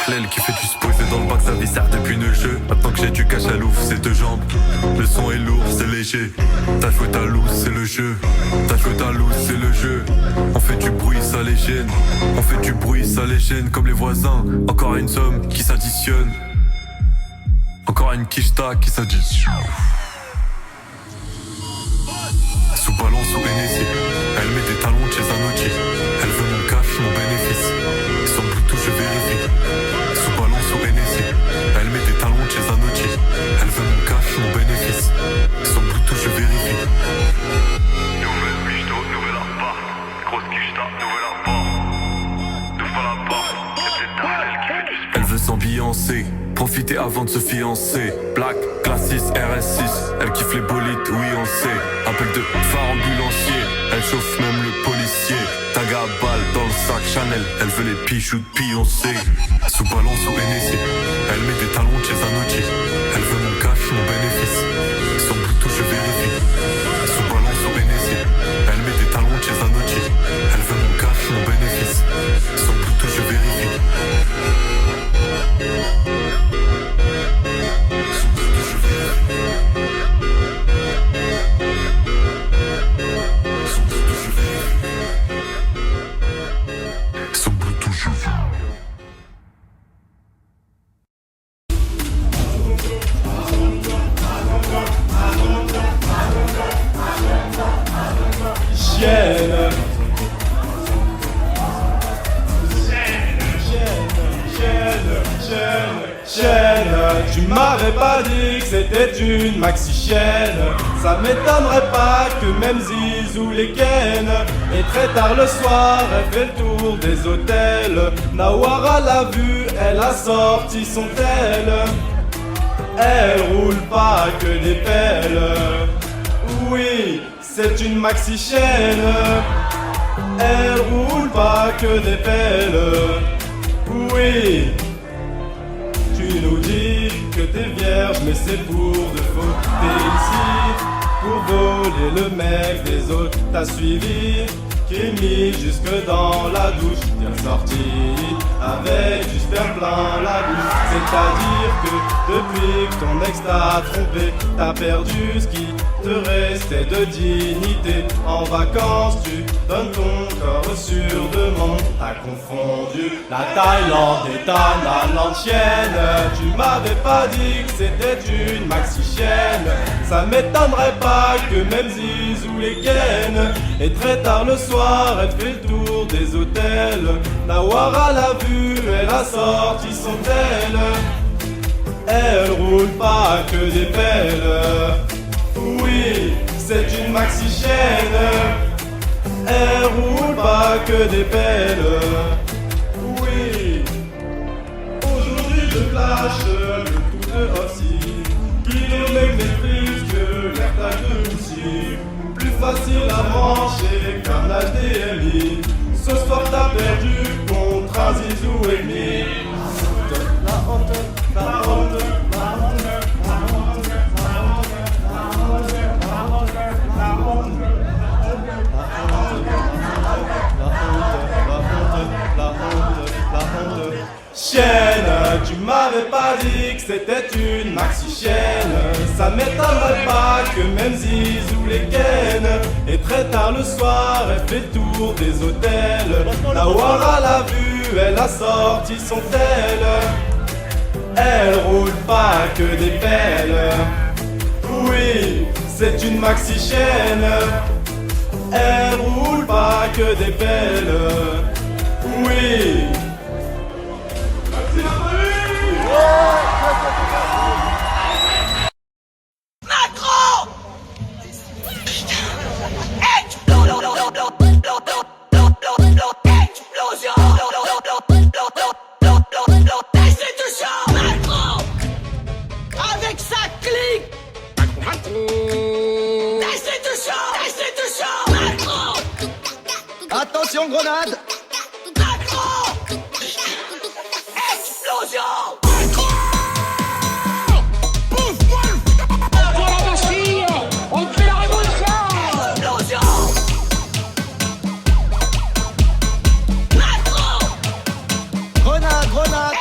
L'aile qui fait du spoil, c'est dans le bac, sa vie sert depuis le jeu. Maintenant que j'ai du cash à l'ouf, c'est deux jambes. Le son est lourd, c'est léger. T'as joué ta loose, c'est le jeu. T'as joué ta loose, c'est le jeu. On fait du bruit, ça les gêne. On fait du bruit, ça les gêne comme les voisins. Encore une somme qui s'additionne. Encore une quicheta qui s'additionne. Sous ballon, sous Hennessy. Elle met des talons chez Zanotti. Elle veut mon cash, mon bénéfice. Sur Bluetooth, je vérifie. Sous ballon, sous Hennessy. Elle met des talons chez Zanotti. Elle veut mon cash, mon bénéfice. Sur Bluetooth, je vérifie. Nouvelle bichto, nouvel appart. Grosse quicheta, nouvel appart. D'ouvre pas la porte. Y'a peut-être ta frêle qui fait du sport. Elle veut s'ambiancer, profiter avant de se fiancer. Black, Classis, RS6. Elle kiffe les bolides, oui on sait. Appel de phare ambulancier. Elle chauffe même le policier. Tag à balle dans le sac Chanel. Elle veut les pichous de pioncer. Sous ballon, sous Hennessy. Elle met des talons chez Zanotti. Elle veut mon cash, mon bénéfice. Sur Bluetooth, je vérifie. Sous ballon, sous Hennessy. Elle met des talons chez Zanotti. Elle veut mon cash, mon bénéfice. Sur Bluetooth, je vérifie. Tu m'avais pas dit que c'était une maxi-chienne. Ça m'étonnerait pas que même Zizou les ken. Et très tard le soir, elle fait le tour des hôtels. Nawara l'a vue, elle a sorti son tel. Elle roule pas que des pelles. Oui, c'est une maxi-chienne. Elle roule pas que des pelles. Oui. Tu nous dis que t'es vierge, mais c'est pour de faux. T'es ici pour voler le mec des autres. T'as suivi, qui est mis jusque dans la douche. T'es sorti avec du sperme plein la bouche. C'est-à-dire que depuis que ton ex t'a trompé, t'as perdu ce qui te restait de dignité. En vacances, tu donnes ton corps sur demande. T'as confondu la Thaïlande et ta Nantienne. Tu m'avais pas dit que c'était une maxi-chienne. Ça m'étonnerait pas que même Zizou les ken. Et très tard le soir, elle fait le tour des hôtels. Nawara l'a vue, elle a sorti son tel. Elle roule pas que des pelles. Oui, c'est une maxi-chienne. Elle roule pas que des pelles. Oui. Aujourd'hui je flash le coup de Ossi. Il est plus que l'airtag de Lucie. Plus facile à brancher qu'un HDMI. Ce soir t'as perdu contre un Zizou et demi. La honte, la honte, la honte, la honte, la honte, la honte, la honte, la honte, la honte, la honte. Chienne, tu m'avais pas dit que c'était une maxi-chienne. Ça m'étonnerait pas que même Zizou les ken. Et très tard le soir, elle fait le tour des hôtels. Nawara l'a vue, elle a sorti son tel. Elle roule pas que des pelles. Oui, c'est une maxi-chienne. Elle roule pas que des pelles. Oui. Macron! Explosion! Macron! Avec sa clique! Destitution! Macron! Attention grenade! Macron! Explosion! Grenade!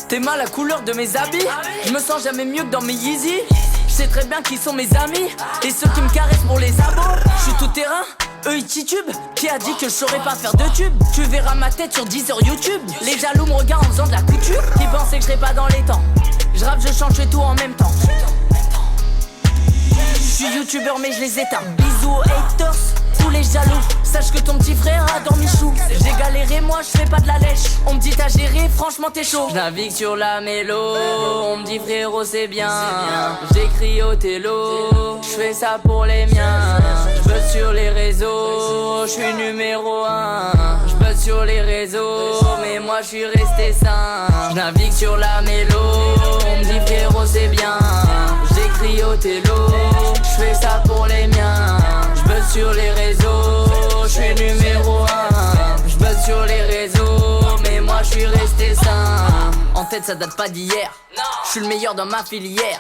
T'aimes la couleur de mes habits? Je me sens jamais mieux que dans mes Yeezy. Je sais très bien qui sont mes amis et ceux qui me caressent pour les abos. Je suis tout terrain, eux ils titubent. Qui a dit que je saurais pas faire de tube? Tu verras ma tête sur 10 heures YouTube. Les jaloux me regardent en faisant de la couture. Qui pensaient que je serais pas dans les temps? Je rappe, je chante, je fais tout en même temps. Je suis youtubeur mais je les éteins. Bisous aux haters, tous les jaloux. Sache que ton petit frère a dormi chou. J'ai galéré, moi je fais pas de la lèche. On me dit t'as géré, franchement t'es chaud. Je navigue sur la mélo, on me dit frérot c'est bien. J'écris au télo, je fais ça pour les miens. Je buzz sur les réseaux, je suis numéro 1. Je buzz sur les réseaux, mais moi je suis resté sain. Je navigue sur la mélo, on me dit frérot c'est bien. J'écris au télo, je fais ça pour les miens. Je buzz sur les réseaux, je suis numéro 1. Je buzz sur les réseaux, mais moi je suis resté sain. En tête ça date pas d'hier, je suis le meilleur dans ma filière.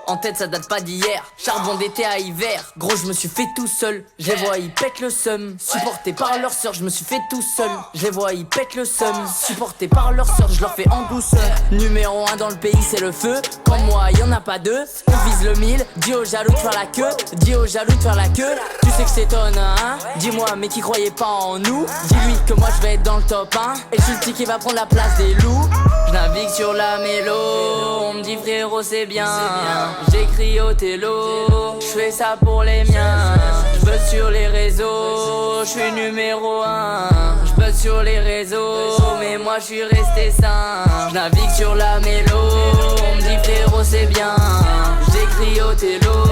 En tête ça date pas d'hier, charbon d'été à hiver. Gros je me suis fait tout seul, je les vois ils pètent le seum. Supporté par leur sœur, je me suis fait tout seul. Je les vois ils pètent le seum. Supporté par leur sœur, je leur fais en douceur. Numéro 1 dans le pays c'est le feu. Comme moi y'en a pas deux. On vise le 1000, dis aux jaloux de faire la queue. Dis aux jaloux de faire la queue. Tu sais que je t'étonne hein. Dis-moi mais qui croyait pas en nous. Dis-lui que moi je vais être dans le top 1. Et je suis le petit qui va prendre la place des loups. Je navigue sur la mélo, on me dit frérot c'est bien. J'écris au télo, je fais ça pour les miens. Je buzz sur les réseaux, je suis numéro 1. Je buzz sur les réseaux, mais moi je suis resté sain. Je navigue sur la mélo, on me dit frérot c'est bien. J'écris au télo,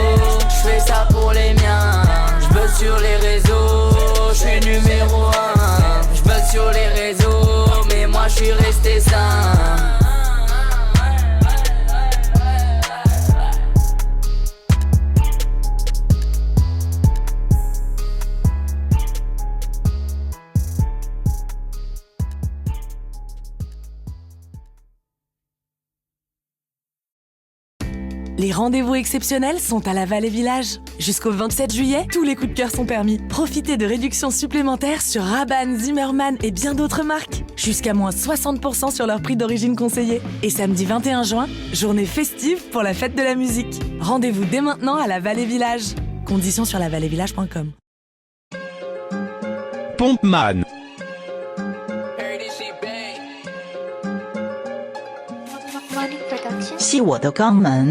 je fais ça pour les miens. Je buzz sur les réseaux, je suis numéro 1. Je buzz sur les réseaux, mais moi je suis resté sain. Les rendez-vous exceptionnels sont à la Vallée Village. Jusqu'au 27 juillet, tous les coups de cœur sont permis. Profitez de réductions supplémentaires sur Rabanne, Zimmermann et bien d'autres marques. Jusqu'à moins 60% sur leur prix d'origine conseillé. Et samedi 21 juin, journée festive pour la fête de la musique. Rendez-vous dès maintenant à la Vallée Village. Conditions sur lavalleyvillage.com. Pompman.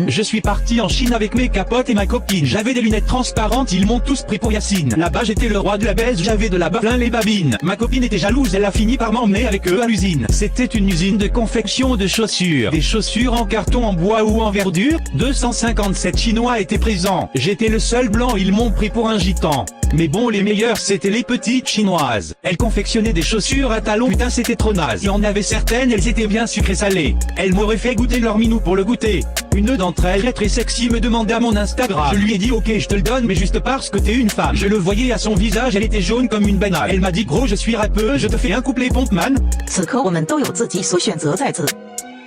Je suis parti en Chine avec mes capotes et ma copine. J'avais des lunettes transparentes, ils m'ont tous pris pour Yacine. Là-bas j'étais le roi de la baisse, j'avais de la bas plein les babines. Ma copine était jalouse, elle a fini par m'emmener avec eux à l'usine. C'était une usine de confection de chaussures. Des chaussures en carton, en bois ou en verdure. 257 Chinois étaient présents. J'étais le seul blanc, ils m'ont pris pour un gitan. Mais bon, les meilleures c'était les petites chinoises. Elles confectionnaient des chaussures à talons, putain c'était trop naze. Il y en avait certaines, elles étaient bien sucrées salées. Elles m'auraient fait goûter leur minou pour le goûter. Une d'entre elles, très sexy, me demandait à mon Instagram. Je lui ai dit ok je te le donne mais juste parce que t'es une femme. Je le voyais à son visage, elle était jaune comme une banane. Elle m'a dit gros je suis rappeuse, je te fais un couplet Pompman. 此刻我们都有自己所选择在此，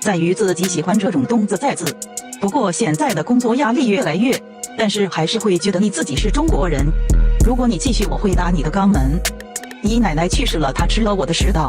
在于自己喜欢这种动作在此。不过现在的工作压力越来越，但是还是会觉得你自己是中国人。如果你继续，我会打你的肛门。姨奶奶去世了，她吃了我的食道。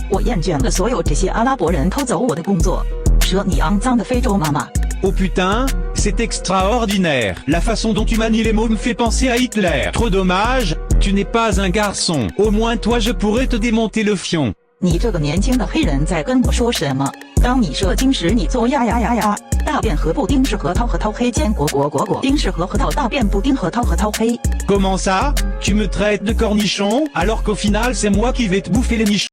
我厌倦了所有这些阿拉伯人偷走我的工作。蛇，你肮脏的非洲妈妈！ Oh putain, c'est extraordinaire. La façon dont tu manies les mots me fait penser à Hitler. Trop dommage, tu n'es pas un garçon. Au moins toi je pourrais te démonter le fion. 你这个年轻的黑人在跟我说什么？当你射精时，你做呀呀呀呀！大便和布丁是核桃，核桃黑坚果果果果丁是核桃，大便布丁核桃核桃黑。 Comment ça? Tu me traites de cornichon, alors qu'au final c'est moi qui vais te bouffer les nichons.